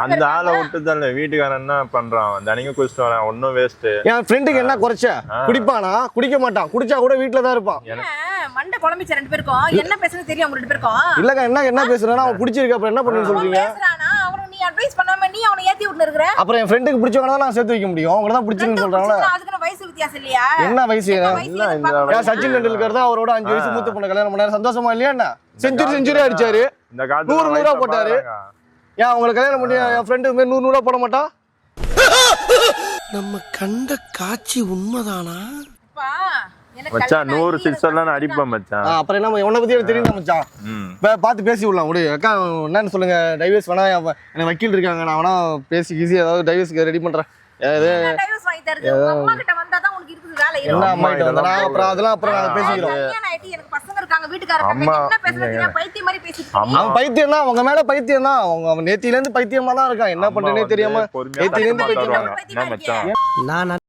அந்த ஆளை விட்டுதல்ல வீட்டுக்காரன் என்ன பண்றான் தனிங்க குடிச்சிட்டு வரான் ஒன்னும் வேஸ்ட் என் ஃப்ரெண்டுக்கு என்ன குறைச்ச குடிப்பானா குடிக்க மாட்டான் குடிச்சா கூட வீட்டுல தான் இருப்பான் மண்டை குழம்பிச்ச ரெண்டு பேருக்கும் என்ன பேசுறது தெரியும் உங்க ரெண்டு பேருக்கும் இல்லங்க என்ன பேசுறேன்னா அவன் பிடிச்சிருக்கு அப்புறம் என்ன பண்ணு சொல்றீங்க பேசுறானா அவன நீ அட்வைஸ் பண்ணாம நீ அவனை ஏத்தி விட்டு இருக்கற அப்புறம் என் ஃப்ரெண்டுக்கு பிடிச்சவங்க தான் நான் சேர்த்து வைக்க முடியும் அவங்க தான் பிடிச்சிருக்குன்னு சொல்றாங்களா அதுக்கு வயசு வித்தியாசம் இல்லையா என்ன வயசு சச்சின் டெண்டுல்கர் தான் அவரோட 5 வயசு மூத்த பொண்ணு கல்யாணம் பண்ணாரு சந்தோஷமா இல்லையா என்ன செஞ்சுரி அடிச்சாரு இந்த காலத்துல 100 போட்டாரு ஏன் அவங்களை கல்யாணம் பண்ணி என் ஃப்ரெண்டு 100 போட மாட்டா நம்ம கண்ட காட்சி உண்மைதானா மச்சான் 100 6 எல்லாம் நான் அடிப்பேன் மச்சான் அப்புறம் என்ன உன்னை பத்தி எனக்கு தெரியும் மச்சான் பார்த்து பேசி விடலாம் விடு அக்கா என்னன்னு சொல்லுங்க டைவர்ஸ் வேணா எனக்கு வக்கீல் இருக்காங்க நான் வேணா பேசி ஈஸி ஏதாவது டைவர்ஸ்க்கு ரெடி பண்றேன் டைவர்ஸ் வாங்கி தரது உங்க அம்மா கிட்ட வந்தா தான் உங்களுக்கு இருக்குது வேலை என்ன அம்மா கிட்ட வந்தா அப்புறம் அதெல்லாம் அப்புறம் நாங்க பேசிக்கிறோம் எனக்கு பசங்க இருக்காங்க வீட்டுக்காரங்க என்ன பேசுறது பைத்தியம் மாதிரி பேசிட்டு அவன் பைத்தியம் தான் அவங்க மேல பைத்தியம் தான் அவன் நேத்தில இருந்து பைத்தியமா தான் இருக்கான் என்ன பண்றேனே தெரியாம நேத்தில இருந்து என்ன மச்சான் நான்